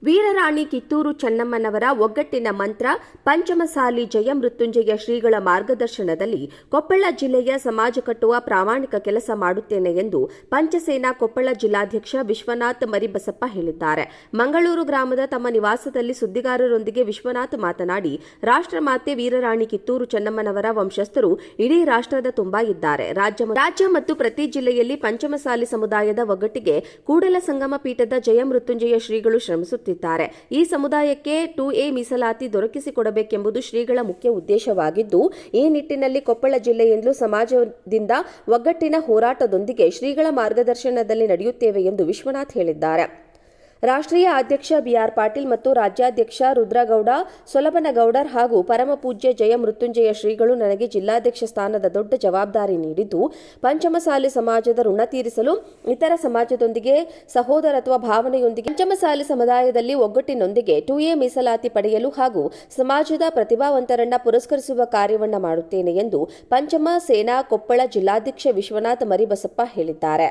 ವೀರರಾಣಿ ಕಿತ್ತೂರು ಚೆನ್ನಮ್ಮನವರ ಒಗ್ಗಟ್ಟಿನ ಮಂತ್ರ ಪಂಚಮಸಾಲಿ ಜಯಮೃತ್ಯುಂಜಯ ಶ್ರೀಗಳ ಮಾರ್ಗದರ್ಶನದಲ್ಲಿ ಕೊಪ್ಪಳ ಜಿಲ್ಲೆಯ ಸಮಾಜ ಕಟ್ಟುವ ಪ್ರಾಮಾಣಿಕ ಕೆಲಸ ಮಾಡುತ್ತೇನೆ ಎಂದು ಪಂಚಸೇನಾ ಕೊಪ್ಪಳ ಜಿಲ್ಲಾಧ್ಯಕ್ಷ ವಿಶ್ವನಾಥ್ ಮರಿಬಸಪ್ಪ ಹೇಳಿದ್ದಾರೆ. ಮಂಗಳೂರು ಗ್ರಾಮದ ತಮ್ಮ ನಿವಾಸದಲ್ಲಿ ಸುದ್ದಿಗಾರರೊಂದಿಗೆ ವಿಶ್ವನಾಥ್ ಮಾತನಾಡಿ, ರಾಷ್ಟ್ರಮಾತೆ ವೀರರಾಣಿ ಕಿತ್ತೂರು ಚೆನ್ನಮ್ಮನವರ ವಂಶಸ್ಥರು ಇಡೀ ರಾಷ್ಟ್ರದ ತುಂಬಾ ಇದ್ದಾರೆ. ರಾಜ್ಯ ಮತ್ತು ಪ್ರತಿ ಜಿಲ್ಲೆಯಲ್ಲಿ ಪಂಚಮಸಾಲಿ ಸಮುದಾಯದ ಒಗ್ಗಟ್ಟಿಗೆ ಕೂಡಲ ಸಂಗಮ ಪೀಠದ ಜಯಮೃತ್ಯುಂಜಯ ಶ್ರೀಗಳು ಶ್ರಮಿಸುತ್ತಿದ್ದಾರೆ. ಈ ಸಮುದಾಯಕ್ಕೆ 2A ಮೀಸಲಾತಿ ದೊರಕಿಸಿಕೊಡಬೇಕೆಂಬುದು ಶ್ರೀಗಳ ಮುಖ್ಯ ಉದ್ದೇಶವಾಗಿದ್ದು, ಈ ನಿಟ್ಟಿನಲ್ಲಿ ಕೊಪ್ಪಳ ಜಿಲ್ಲೆಯಿಂದಲೂ ಸಮಾಜದಿಂದ ಒಗ್ಗಟ್ಟಿನ ಹೋರಾಟದೊಂದಿಗೆ ಶ್ರೀಗಳ ಮಾರ್ಗದರ್ಶನದಲ್ಲಿ ನಡೆಯುತ್ತೇವೆ ಎಂದು ವಿಶ್ವನಾಥ್ ಹೇಳಿದ್ದಾರೆ. ರಾಷ್ಟ್ರೀಯ ಅಧ್ಯಕ್ಷ ಬಿಆರ್ ಪಾಟೀಲ್ ಮತ್ತು ರಾಜ್ಯಾಧ್ಯಕ್ಷ ರುದ್ರಗೌಡ ಸೊಲಬನಗೌಡರ್ ಹಾಗೂ ಪರಮಪೂಜ್ಯ ಜಯಮೃತ್ಯುಂಜಯ ಶ್ರೀಗಳು ನನಗೆ ಜಿಲ್ಲಾಧ್ಯಕ್ಷ ಸ್ಥಾನದ ದೊಡ್ಡ ಜವಾಬ್ದಾರಿ ನೀಡಿದ್ದು, ಪಂಚಮಸಾಲಿ ಸಮಾಜದ ಋಣ ತೀರಿಸಲು ಇತರ ಸಮಾಜದೊಂದಿಗೆ ಸಹೋದರತ್ವ ಭಾವನೆಯೊಂದಿಗೆ ಪಂಚಮಸಾಲಿ ಸಮುದಾಯದಲ್ಲಿ ಒಗ್ಗಟ್ಟಿನೊಂದಿಗೆ 2A ಮೀಸಲಾತಿ ಪಡೆಯಲು ಹಾಗೂ ಸಮಾಜದ ಪ್ರತಿಭಾವಂತರನ್ನ ಪುರಸ್ಕರಿಸುವ ಕಾರ್ಯವನ್ನ ಮಾಡುತ್ತೇನೆ ಎಂದು ಪಂಚಮ ಸೇನಾ ಕೊಪ್ಪಳ ಜಿಲ್ಲಾಧ್ಯಕ್ಷ ವಿಶ್ವನಾಥ್ ಮರಿಬಸಪ್ಪ ಹೇಳಿದ್ದಾರೆ.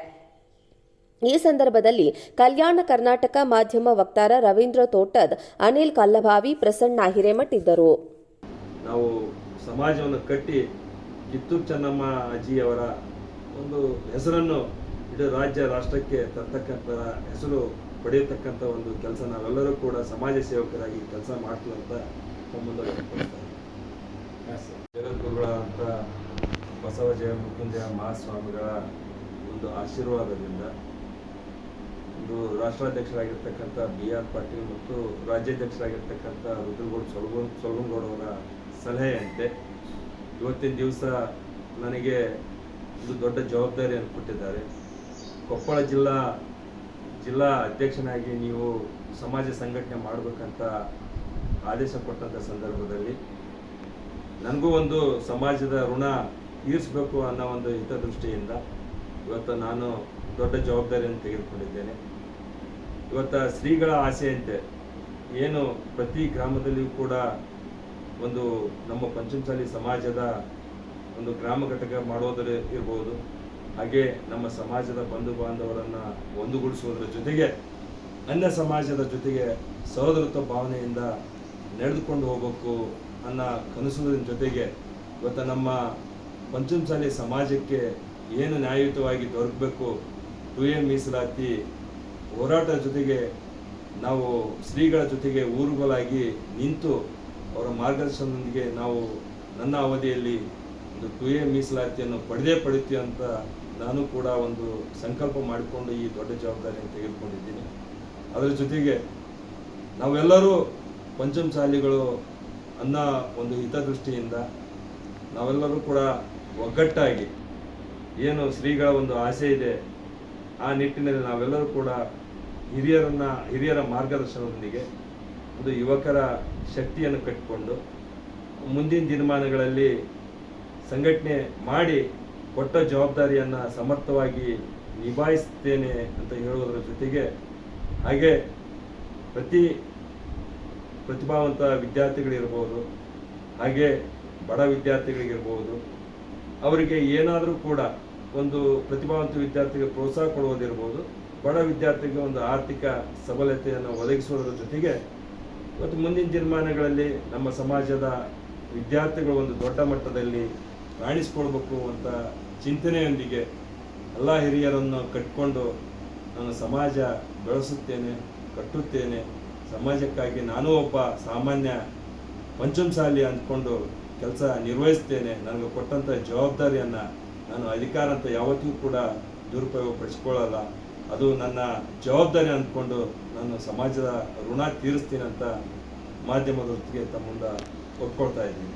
ಈ ಸಂದರ್ಭದಲ್ಲಿ ಕಲ್ಯಾಣ ಕರ್ನಾಟಕ ಮಾಧ್ಯಮ ವಕ್ತಾರ ರವೀಂದ್ರ ತೋಟದ್, ಅನಿಲ್ ಕಲ್ಲಭಾವಿ, ಪ್ರಸನ್ನ ಹಿರೇಮಠ್ ಇದ್ದರು. ನಾವು ಸಮಾಜವನ್ನು ಕಟ್ಟಿ ಕಿತ್ತೂರು ಚೆನ್ನಮ್ಮ ಅಜ್ಜಿಯವರ ಒಂದು ಹೆಸರನ್ನು ಇಡೀ ರಾಜ್ಯ ರಾಷ್ಟ್ರಕ್ಕೆ ತರ್ತಕ್ಕಂಥ ಹೆಸರು ಪಡೆಯತಕ್ಕಂಥ ಒಂದು ಕೆಲಸ ನಾವೆಲ್ಲರೂ ಕೂಡ ಸಮಾಜ ಸೇವಕರಾಗಿ ಕೆಲಸ ಮಾಡ್ತೀವಿ ಅಂತ ಸಂಬಂಧ ಜಗದ್ಗುರುಗಳ ಅಂತ ಬಸವ ಜಯಮೃತ್ಯುಂಜಯ ಮಹಾಸ್ವಾಮಿಗಳ ಒಂದು ಆಶೀರ್ವಾದದಿಂದ ಒಂದು ರಾಷ್ಟ್ರಾಧ್ಯಕ್ಷರಾಗಿರ್ತಕ್ಕಂಥ ಬಿಆರ್ ಪಾಟೀಲ್ ಮತ್ತು ರಾಜ್ಯಾಧ್ಯಕ್ಷರಾಗಿರ್ತಕ್ಕಂಥ ರುದ್ರಗೌಡ ಸೊಲಗನಗೌಡವರ ಸಲಹೆಯಂತೆ ಇವತ್ತಿನ ದಿವಸ ನನಗೆ ಒಂದು ದೊಡ್ಡ ಜವಾಬ್ದಾರಿಯನ್ನು ಕೊಟ್ಟಿದ್ದಾರೆ. ಕೊಪ್ಪಳ ಜಿಲ್ಲಾ ಅಧ್ಯಕ್ಷನಾಗಿ ನೀವು ಸಮಾಜ ಸಂಘಟನೆ ಮಾಡಬೇಕಂತ ಆದೇಶ ಕೊಟ್ಟಂಥ ಸಂದರ್ಭದಲ್ಲಿ ನನಗೂ ಒಂದು ಸಮಾಜದ ಋಣ ತೀರಿಸಬೇಕು ಅನ್ನೋ ಒಂದು ಹಿತದೃಷ್ಟಿಯಿಂದ ಇವತ್ತು ನಾನು ದೊಡ್ಡ ಜವಾಬ್ದಾರಿಯನ್ನು ತೆಗೆದುಕೊಂಡಿದ್ದೇನೆ. ಇವತ್ತು ಶ್ರೀಗಳ ಆಸೆಯಂತೆ ಏನು ಪ್ರತಿ ಗ್ರಾಮದಲ್ಲಿಯೂ ಕೂಡ ಒಂದು ನಮ್ಮ ಪಂಚಮಸಾಲಿ ಸಮಾಜದ ಒಂದು ಗ್ರಾಮ ಘಟಕ ಮಾಡೋದ್ರ ಇರ್ಬೋದು, ಹಾಗೆ ನಮ್ಮ ಸಮಾಜದ ಬಂಧು ಬಾಂಧವರನ್ನು ಒಂದುಗೂಡಿಸುವುದರ ಜೊತೆಗೆ ಅನ್ಯ ಸಮಾಜದ ಜೊತೆಗೆ ಸಹೋದರತ್ವ ಭಾವನೆಯಿಂದ ನಡೆದುಕೊಂಡು ಹೋಗಬೇಕು ಅನ್ನೋ ಕನಸುಗಳ ಜೊತೆಗೆ ಇವತ್ತು ನಮ್ಮ ಪಂಚಮಸಾಲಿ ಸಮಾಜಕ್ಕೆ ಏನು ನ್ಯಾಯಯುತವಾಗಿ ದೊರಕಬೇಕು 2A ಮೀಸಲಾತಿ ಹೋರಾಟದ ಜೊತೆಗೆ ನಾವು ಶ್ರೀಗಳ ಜೊತೆಗೆ ಊರುಗಳಾಗಿ ನಿಂತು ಅವರ ಮಾರ್ಗದರ್ಶನದೊಂದಿಗೆ ನಾವು ನನ್ನ ಅವಧಿಯಲ್ಲಿ ಒಂದು 2A ಮೀಸಲಾತಿಯನ್ನು ಪಡಿತೀವಿ ಅಂತ ನಾನು ಕೂಡ ಒಂದು ಸಂಕಲ್ಪ ಮಾಡಿಕೊಂಡು ಈ ದೊಡ್ಡ ಜವಾಬ್ದಾರಿಯನ್ನು ತೆಗೆದುಕೊಂಡಿದ್ದೀನಿ. ಅದರ ಜೊತೆಗೆ ನಾವೆಲ್ಲರೂ ಪಂಚಮಸಾಲಿಗಳು ಅನ್ನೋ ಒಂದು ಹಿತದೃಷ್ಟಿಯಿಂದ ನಾವೆಲ್ಲರೂ ಕೂಡ ಒಗ್ಗಟ್ಟಾಗಿ ಏನು ಶ್ರೀಗಳ ಒಂದು ಆಸೆ ಇದೆ ಆ ನಿಟ್ಟಿನಲ್ಲಿ ನಾವೆಲ್ಲರೂ ಕೂಡ ಹಿರಿಯರ ಮಾರ್ಗದರ್ಶನದೊಂದಿಗೆ ಒಂದು ಯುವಕರ ಶಕ್ತಿಯನ್ನು ಕಟ್ಟಿಕೊಂಡು ಮುಂದಿನ ದಿನಮಾನಗಳಲ್ಲಿ ಸಂಘಟನೆ ಮಾಡಿ ಕೊಟ್ಟ ಜವಾಬ್ದಾರಿಯನ್ನು ಸಮರ್ಥವಾಗಿ ನಿಭಾಯಿಸ್ತೇನೆ ಅಂತ ಹೇಳುವುದರ ಜೊತೆಗೆ ಹಾಗೆ ಪ್ರತಿಭಾವಂತ ವಿದ್ಯಾರ್ಥಿಗಳಿರ್ಬೋದು, ಹಾಗೆ ಬಡ ವಿದ್ಯಾರ್ಥಿಗಳಿಗಿರ್ಬೋದು, ಅವರಿಗೆ ಏನಾದರೂ ಕೂಡ ಒಂದು ಪ್ರತಿಭಾವಂತ ವಿದ್ಯಾರ್ಥಿಗೆ ಪ್ರೋತ್ಸಾಹ ಕೊಡುವುದಿರ್ಬೋದು, ಬಡ ವಿದ್ಯಾರ್ಥಿಗೆ ಒಂದು ಆರ್ಥಿಕ ಸಬಲತೆಯನ್ನು ಒದಗಿಸುವುದರ ಜೊತೆಗೆ ಇವತ್ತು ಮುಂದಿನ ದಿನಮಾನಗಳಲ್ಲಿ ನಮ್ಮ ಸಮಾಜದ ವಿದ್ಯಾರ್ಥಿಗಳು ಒಂದು ದೊಡ್ಡ ಮಟ್ಟದಲ್ಲಿ ಕಾಣಿಸ್ಕೊಳ್ಬೇಕು ಅಂತ ಚಿಂತನೆಯೊಂದಿಗೆ ಎಲ್ಲ ಹಿರಿಯರನ್ನು ಕಟ್ಟಿಕೊಂಡು ನಾನು ಸಮಾಜ ಬೆಳೆಸುತ್ತೇನೆ, ಕಟ್ಟುತ್ತೇನೆ. ಸಮಾಜಕ್ಕಾಗಿ ನಾನು ಒಬ್ಬ ಸಾಮಾನ್ಯ ಪಂಚಮಸಾಲಿ ಅಂದ್ಕೊಂಡು ಕೆಲಸ ನಿರ್ವಹಿಸ್ತೇನೆ. ನನಗೆ ಕೊಟ್ಟಂಥ ಜವಾಬ್ದಾರಿಯನ್ನು ನಾನು ಅಧಿಕಾರ ಅಂತ ಯಾವತ್ತಿಗೂ ಕೂಡ ದುರುಪಯೋಗ ಪಡಿಸ್ಕೊಳ್ಳಲ್ಲ. ಅದು ನನ್ನ ಜವಾಬ್ದಾರಿ ಅಂದ್ಕೊಂಡು ನಾನು ಸಮಾಜದ ಋಣ ತೀರಿಸ್ತೀನಿ ಅಂತ ಮಾಧ್ಯಮದೊತ್ತಿಗೆ ತಮ್ಮ ಮುಂದೆ ಒಪ್ಕೊಳ್ತಾ ಇದ್ದೀನಿ.